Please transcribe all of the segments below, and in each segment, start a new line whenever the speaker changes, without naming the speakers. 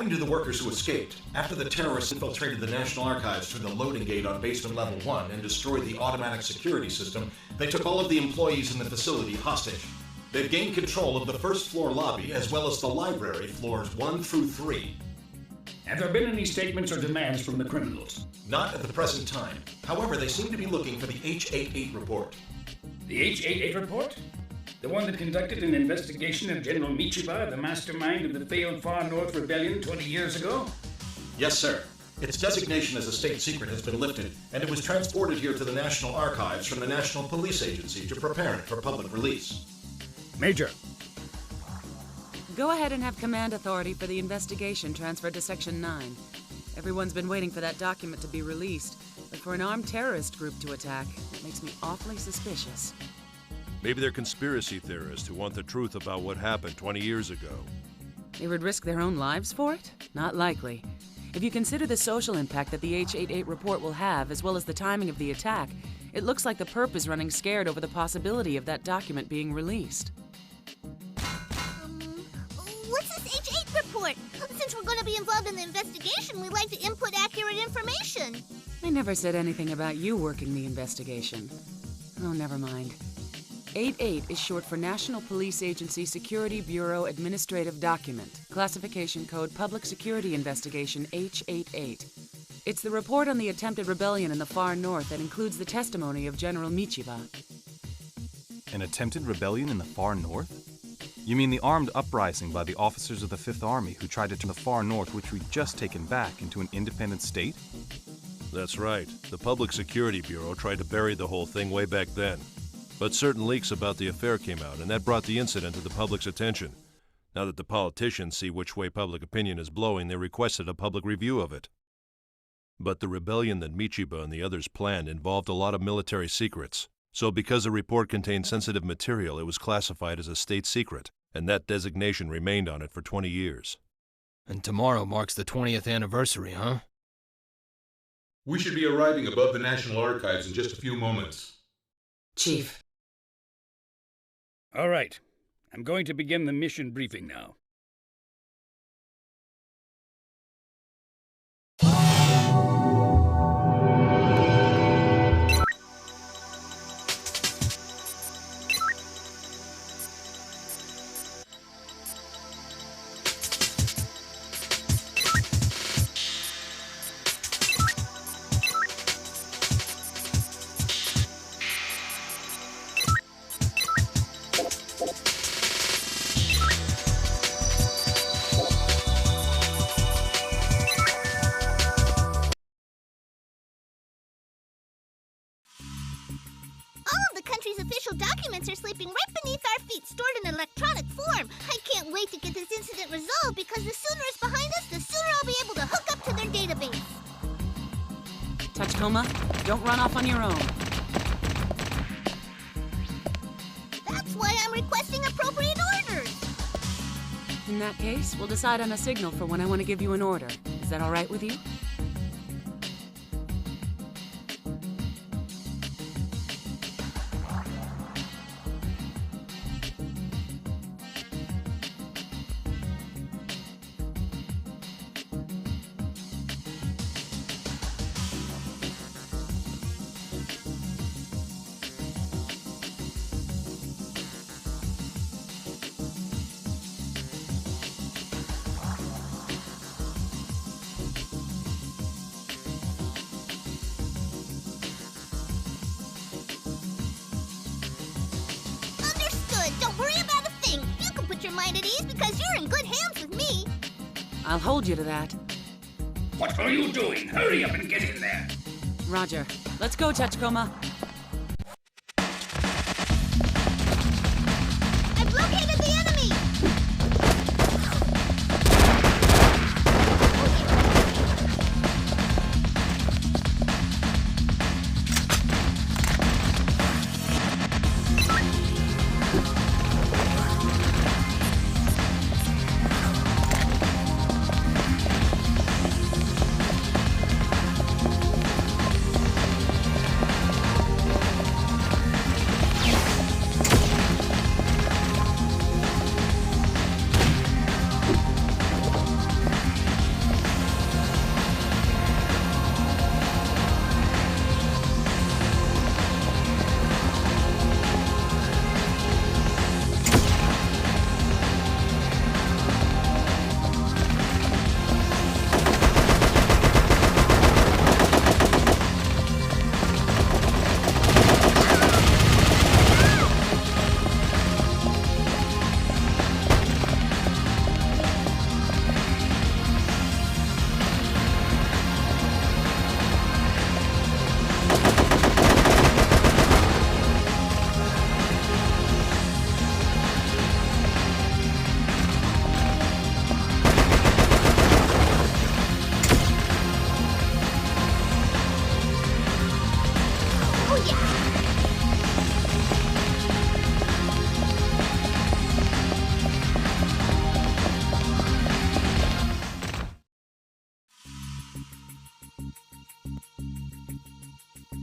According to the workers who escaped, after the terrorists infiltrated the National Archives through the loading gate on basement level 1 and destroyed the automatic security system, they took all of the employees in the facility hostage. They've gained control of the first floor lobby as well as the library floors 1 through 3.
Have there been any statements or demands from the criminals?
Not at the present time. However, they seem to be looking for the H-88 report.
The H-88 report? The one that conducted an investigation of General Michiba, the mastermind of the failed Far North Rebellion 20 years ago?
Yes, sir. Its designation as a state secret has been lifted, and it was transported here to the National Archives from the National Police Agency to prepare it for public release.
Major.
Go ahead and have command authority for the investigation transferred to Section 9. Everyone's been waiting for that document to be released, but for an armed terrorist group to attack, it makes me awfully suspicious.
Maybe they're conspiracy theorists who want the truth about what happened 20 years ago.
They would risk their own lives for it? Not likely. If you consider the social impact that the H-88 report will have, as well as the timing of the attack, it looks like the perp is running scared over the possibility of that document being released.
What's this H-8 report? Since we're going to be involved in the investigation, we'd like to input accurate information.
I never said anything about you working the investigation. Oh, never mind. 88 is short for National Police Agency Security Bureau Administrative Document, classification code Public Security Investigation H-88. It's the report on the attempted rebellion in the far north that includes the testimony of General Michiba.
An attempted rebellion in the far north? You mean the armed uprising by the officers of the Fifth Army who tried to turn the far north, which we'd just taken back, into an independent state?
That's right. The Public Security Bureau tried to bury the whole thing way back then. But certain leaks about the affair came out, and that brought the incident to the public's attention. Now that the politicians see which way public opinion is blowing, they requested a public review of it. But the rebellion that Michiba and the others planned involved a lot of military secrets. So because the report contained sensitive material, it was classified as a state secret, and that designation remained on it for 20 years.
And tomorrow marks the 20th anniversary, huh?
We should be arriving above the National Archives in just a few moments.
Chief.
All right. I'm going to begin the mission briefing now.
Documents are sleeping right beneath our feet, stored in electronic form. I can't wait to get this incident resolved because the sooner it's behind us, the sooner I'll be able to hook up to their database.
Tachikoma, don't run off on your own.
That's why I'm requesting appropriate orders.
In that case, we'll decide on a signal for when I want to give you an order. Is that all right with you?
Mind at ease because you're in good hands with me.
I'll hold you to that.
What are you doing? Hurry up and get in there.
Roger. Let's go, Tachikoma.
I've located the enemy!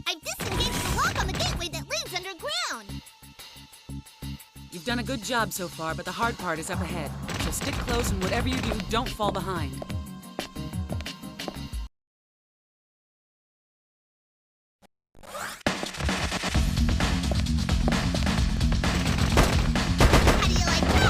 I've disengaged the lock on the gateway that leads underground.
You've done a good job so far, but the hard part is up ahead. So stick close, and whatever you do, don't fall behind.
How do you like that?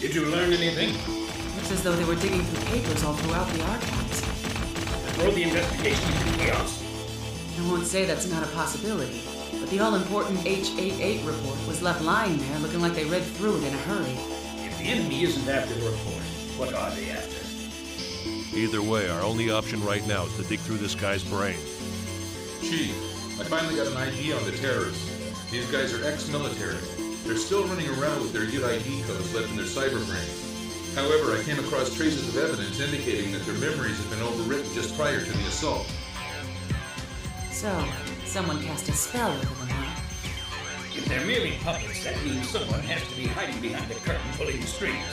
Did you learn anything?
Looks as though they were digging through papers all throughout the archives.
Throw the investigation into chaos?
I won't say that's not a possibility, but the all-important H88 report was left lying there looking like they read through it in a hurry.
If the enemy isn't after the report, what are they after?
Either way, our only option right now is to dig through this guy's brain.
Chief, I finally got an ID on the terrorists. These guys are ex-military. They're still running around with their UID codes left in their cyber brains. However, I came across traces of evidence indicating that their memories have been overwritten just prior to the assault.
So, someone cast a spell over them, huh?
If they're merely puppets, that means someone has to be hiding behind the curtain pulling the strings.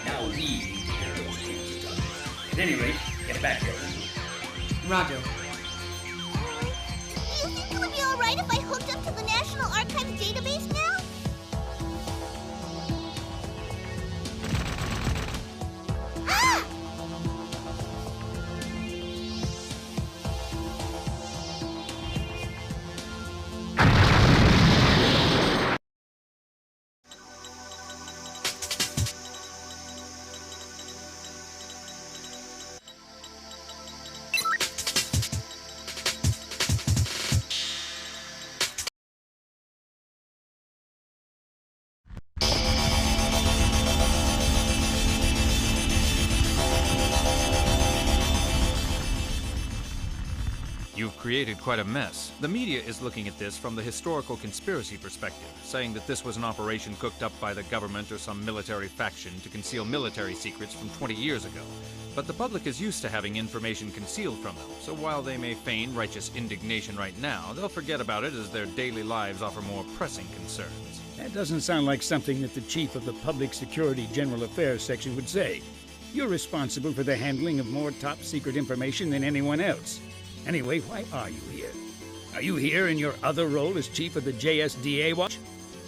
Now we need to hear those strings done. At any rate, get back there.
Roger.
Do you think it would be alright if I hooked up to the National Archives database now?
You've created quite a mess. The media is looking at this from the historical conspiracy perspective, saying that this was an operation cooked up by the government or some military faction to conceal military secrets from 20 years ago. But the public is used to having information concealed from them, so while they may feign righteous indignation right now, they'll forget about it as their daily lives offer more pressing concerns.
That doesn't sound like something that the chief of the Public Security General Affairs section would say. You're responsible for the handling of more top-secret information than anyone else. Anyway, why are you here? Are you here in your other role as chief of the JSDA Watch?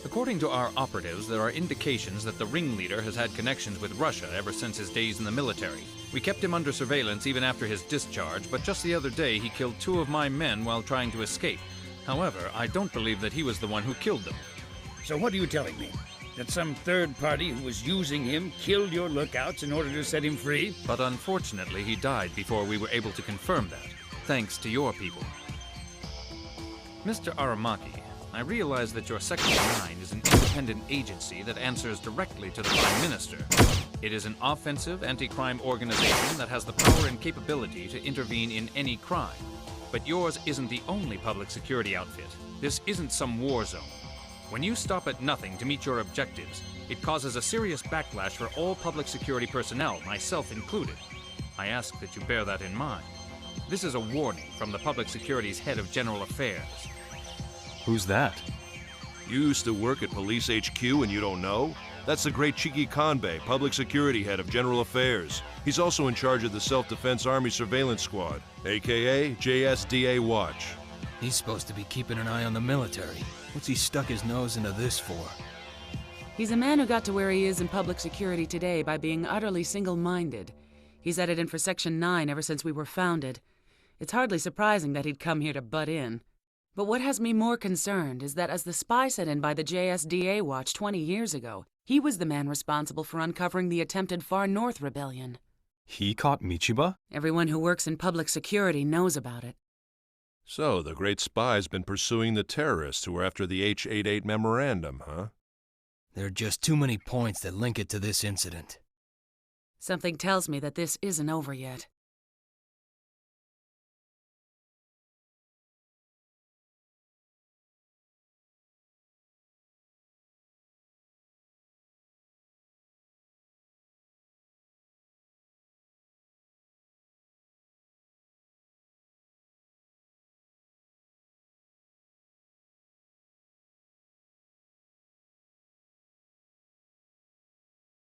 According to our operatives, there are indications that the ringleader has had connections with Russia ever since his days in the military. We kept him under surveillance even after his discharge, but just the other day he killed 2 of my men while trying to escape. However, I don't believe that he was the one who killed them.
So what are you telling me? That some third party who was using him killed your lookouts in order to set him free?
But unfortunately, he died before we were able to confirm that, thanks to your people. Mr. Aramaki, I realize that your Section 9 is an independent agency that answers directly to the Prime Minister. It is an offensive anti-crime organization that has the power and capability to intervene in any crime. But yours isn't the only public security outfit. This isn't some war zone. When you stop at nothing to meet your objectives, it causes a serious backlash for all public security personnel, myself included. I ask that you bear that in mind. This is a warning from the Public Security's head of General Affairs.
Who's that?
You used to work at Police HQ and you don't know? That's the great Chiki Kanbei, Public Security Head of General Affairs. He's also in charge of the Self-Defense Army Surveillance Squad, aka JSDA Watch.
He's supposed to be keeping an eye on the military. What's he stuck his nose into this for?
He's a man who got to where he is in public security today by being utterly single-minded. He's had it in for Section 9 ever since we were founded. It's hardly surprising that he'd come here to butt in. But what has me more concerned is that as the spy sent in by the JSDA Watch 20 years ago, he was the man responsible for uncovering the attempted Far North Rebellion.
He caught Michiba?
Everyone who works in public security knows about it.
So, the great spy's been pursuing the terrorists who were after the H-88 memorandum, huh?
There are just too many points that link it to this incident.
Something tells me that this isn't over yet.